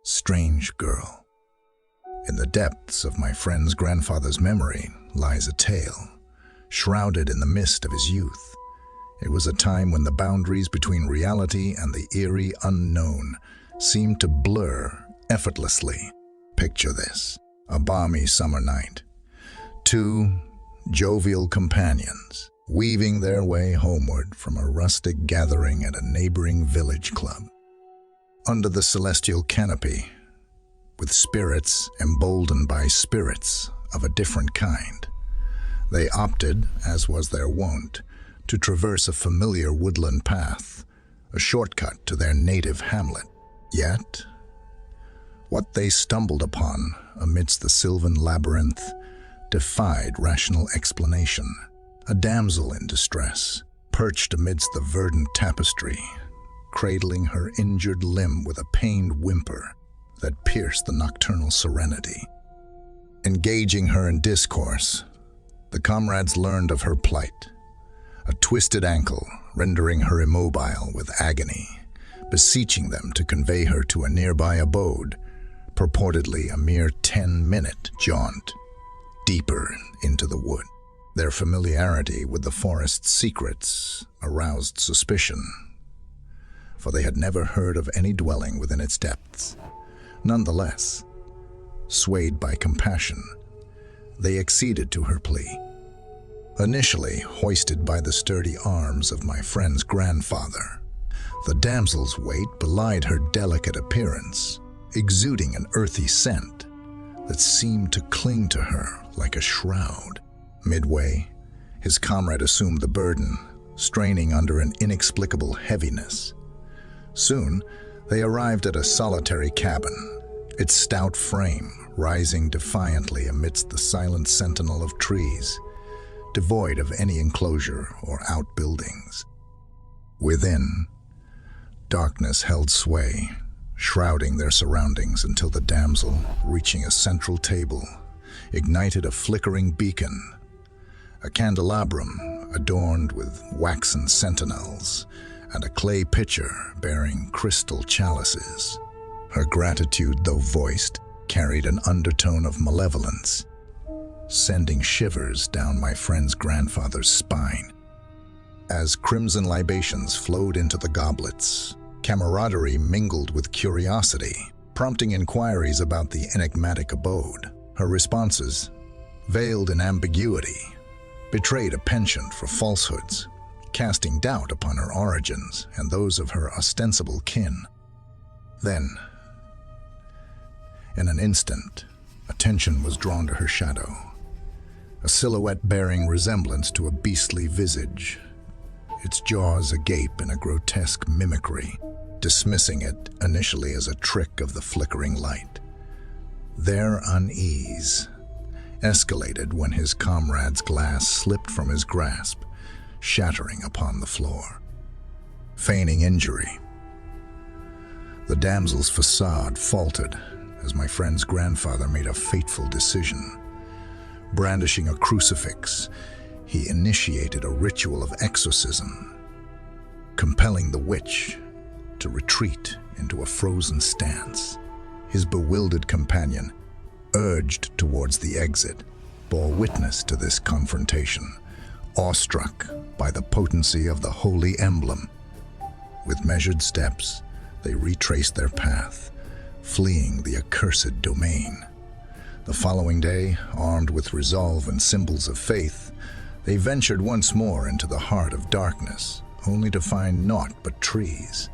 strange girl. In the depths of my friend's grandfather's memory lies a tale, shrouded in the mist of his youth. It was a time when the boundaries between reality and the eerie unknown seemed to blur effortlessly. Picture this: a balmy summer night. Two jovial companions weaving their way homeward from a rustic gathering at a neighboring village club. Under the celestial canopy, with spirits emboldened by spirits of a different kind, they opted, as was their wont, to traverse a familiar woodland path, a shortcut to their native hamlet. Yet, what they stumbled upon amidst the sylvan labyrinth defied rational explanation. A damsel in distress, perched amidst the verdant tapestry, cradling her injured limb with a pained whimper that pierced the nocturnal serenity. Engaging her in discourse, the comrades learned of her plight, a twisted ankle rendering her immobile with agony, beseeching them to convey her to a nearby abode, purportedly a mere 10-minute jaunt deeper into the wood. Their familiarity with the forest's secrets aroused suspicion, for they had never heard of any dwelling within its depths. Nonetheless, swayed by compassion, they acceded to her plea. Initially hoisted by the sturdy arms of my friend's grandfather, the damsel's weight belied her delicate appearance, exuding an earthy scent that seemed to cling to her like a shroud. Midway, his comrade assumed the burden, straining under an inexplicable heaviness. Soon, they arrived at a solitary cabin, its stout frame rising defiantly amidst the silent sentinel of trees, devoid of any enclosure or outbuildings. Within, darkness held sway, shrouding their surroundings until the damsel, reaching a central table, ignited a flickering beacon. A candelabrum adorned with waxen sentinels, and a clay pitcher bearing crystal chalices. Her gratitude, though voiced, carried an undertone of malevolence, sending shivers down my friend's grandfather's spine. As crimson libations flowed into the goblets, camaraderie mingled with curiosity, prompting inquiries about the enigmatic abode. Her responses, veiled in ambiguity, betrayed a penchant for falsehoods, casting doubt upon her origins and those of her ostensible kin. Then, in an instant, attention was drawn to her shadow, a silhouette bearing resemblance to a beastly visage, its jaws agape in a grotesque mimicry, dismissing it initially as a trick of the flickering light. Their unease escalated when his comrade's glass slipped from his grasp, shattering upon the floor. Feigning injury, the damsel's facade faltered as my friend's grandfather made a fateful decision. Brandishing a crucifix, he initiated a ritual of exorcism, compelling the witch to retreat into a frozen stance. His bewildered companion, urged towards the exit, bore witness to this confrontation, awestruck by the potency of the holy emblem. With measured steps, they retraced their path, fleeing the accursed domain. The following day, armed with resolve and symbols of faith, they ventured once more into the heart of darkness, only to find naught but trees,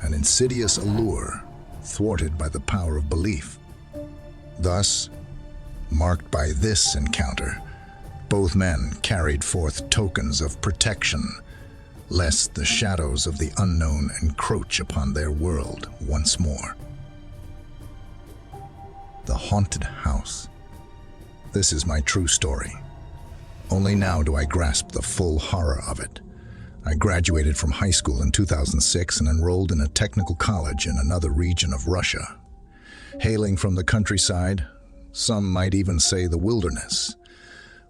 an insidious allure thwarted by the power of belief. Thus, marked by this encounter, both men carried forth tokens of protection, lest the shadows of the unknown encroach upon their world once more. The haunted house. This is my true story. Only now do I grasp the full horror of it. I graduated from high school in 2006 and enrolled in a technical college in another region of Russia. Hailing from the countryside, some might even say the wilderness,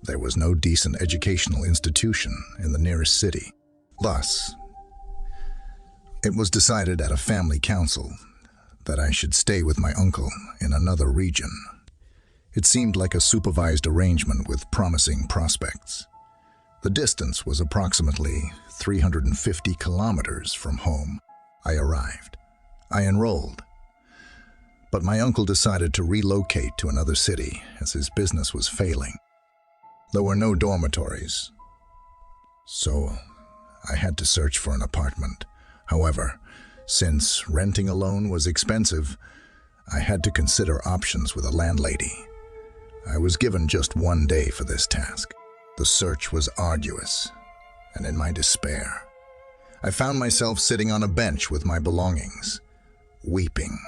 there was no decent educational institution in the nearest city. Thus, it was decided at a family council that I should stay with my uncle in another region. It seemed like a supervised arrangement with promising prospects. The distance was approximately 350 kilometers from home. I arrived. I enrolled. But my uncle decided to relocate to another city as his business was failing. There were no dormitories, so I had to search for an apartment. However, since renting alone was expensive, I had to consider options with a landlady. I was given just one day for this task. The search was arduous, and in my despair, I found myself sitting on a bench with my belongings, weeping.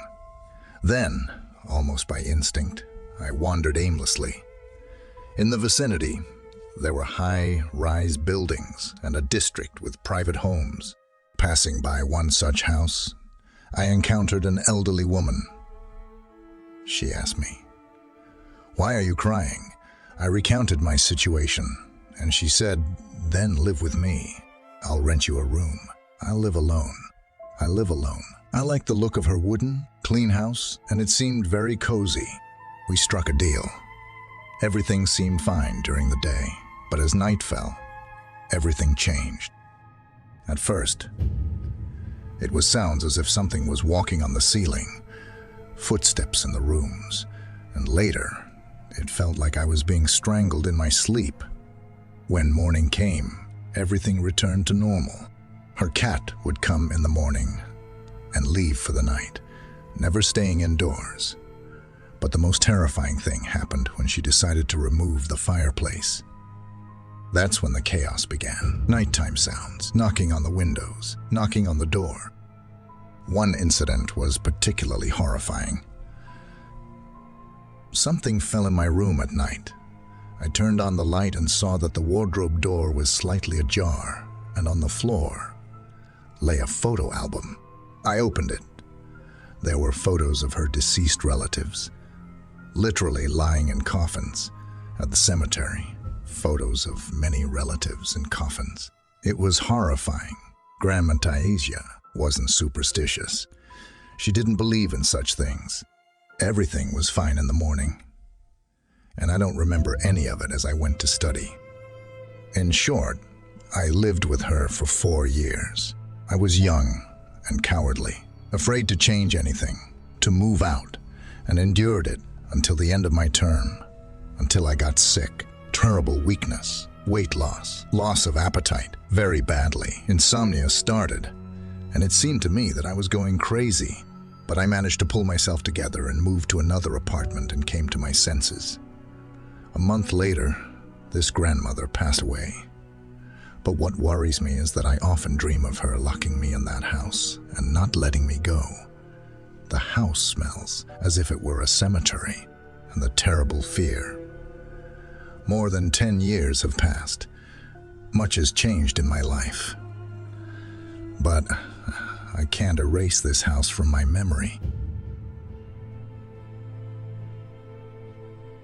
Then, almost by instinct, I wandered aimlessly. In the vicinity, there were high-rise buildings and a district with private homes. Passing by one such house, I encountered an elderly woman. She asked me, "Why are you crying?" I recounted my situation, and she said, "Then live with me. I'll rent you a room. I'll live alone. I live alone." I liked the look of her wooden, clean house, and it seemed very cozy. We struck a deal. Everything seemed fine during the day, but as night fell, everything changed. At first, it was sounds as if something was walking on the ceiling, footsteps in the rooms, and later, it felt like I was being strangled in my sleep. When morning came, everything returned to normal. Her cat would come in the morning and leave for the night, never staying indoors. But the most terrifying thing happened when she decided to remove the fireplace. That's when the chaos began. Nighttime sounds, knocking on the windows, knocking on the door. One incident was particularly horrifying. Something fell in my room at night. I turned on the light and saw that the wardrobe door was slightly ajar, and on the floor lay a photo album. I opened it. There were photos of her deceased relatives, literally lying in coffins at the cemetery. Photos of many relatives in coffins. It was horrifying. Grandma Taisia wasn't superstitious. She didn't believe in such things. Everything was fine in the morning, and I don't remember any of it as I went to study. In short, I lived with her for 4 years. I was young and cowardly, afraid to change anything, to move out, and endured it until the end of my term, until I got sick. Terrible weakness, weight loss, loss of appetite, very badly. Insomnia started, and it seemed to me that I was going crazy. But I managed to pull myself together and moved to another apartment and came to my senses. A month later, this grandmother passed away. But what worries me is that I often dream of her locking me in that house and not letting me go. The house smells as if it were a cemetery, and the terrible fear. More than 10 years have passed. Much has changed in my life. But I can't erase this house from my memory.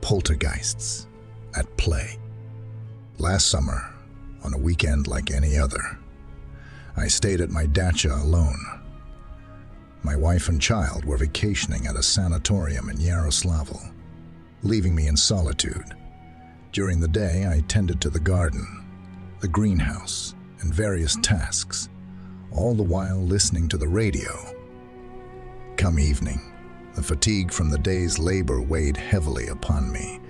Poltergeists at play. Last summer, on a weekend like any other, I stayed at my dacha alone. My wife and child were vacationing at a sanatorium in Yaroslavl, leaving me in solitude. During the day, I tended to the garden, the greenhouse, and various tasks, all the while listening to the radio. Come evening, the fatigue from the day's labor weighed heavily upon me,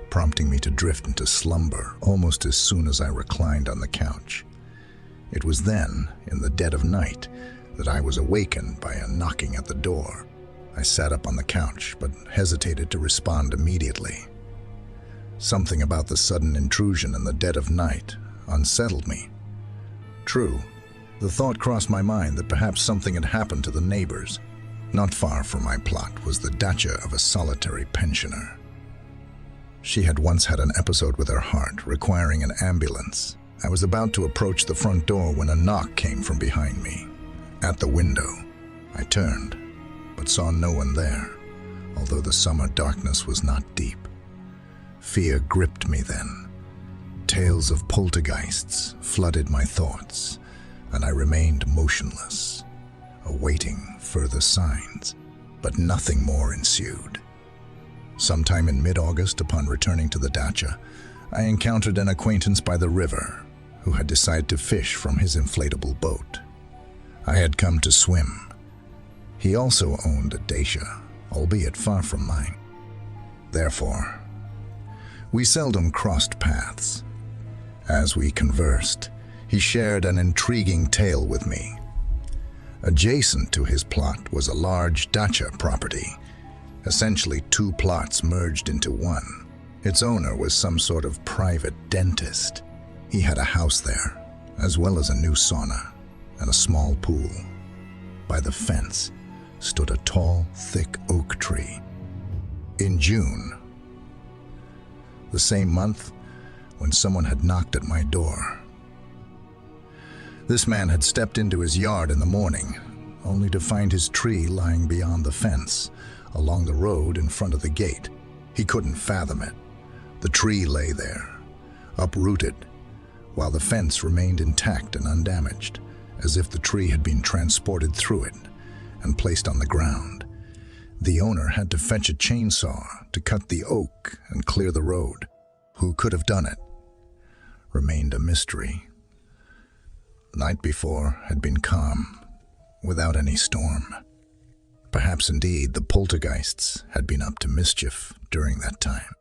prompting me to drift into slumber almost as soon as I reclined on the couch. It was then, in the dead of night, that I was awakened by a knocking at the door. I sat up on the couch, but hesitated to respond immediately. Something about the sudden intrusion in the dead of night unsettled me. True, the thought crossed my mind that perhaps something had happened to the neighbors. Not far from my plot was the dacha of a solitary pensioner. She had once had an episode with her heart, requiring an ambulance. I was about to approach the front door when a knock came from behind me. At the window, I turned, but saw no one there, although the summer darkness was not deep. Fear gripped me then. Tales of poltergeists flooded my thoughts, and I remained motionless, awaiting further signs. but nothing more ensued. Sometime in mid-August, upon returning to the dacha, I encountered an acquaintance by the river who had decided to fish from his inflatable boat. I had come to swim. He also owned a dacha, albeit far from mine. Therefore, we seldom crossed paths. As we conversed, he shared an intriguing tale with me. Adjacent to his plot was a large dacha property, essentially two plots merged into one. Its owner was some sort of private dentist. He had a house there, as well as a new sauna and a small pool. By the fence stood a tall, thick oak tree. In June, the same month when someone had knocked at my door. This man had stepped into his yard in the morning, only to find his tree lying beyond the fence, along the road in front of the gate. He couldn't fathom it. The tree lay there, uprooted, while the fence remained intact and undamaged, as if the tree had been transported through it and placed on the ground. The owner had to fetch a chainsaw to cut the oak and clear the road. Who could have done it remained a mystery. The night before had been calm, without any storm. Perhaps indeed the poltergeists had been up to mischief during that time.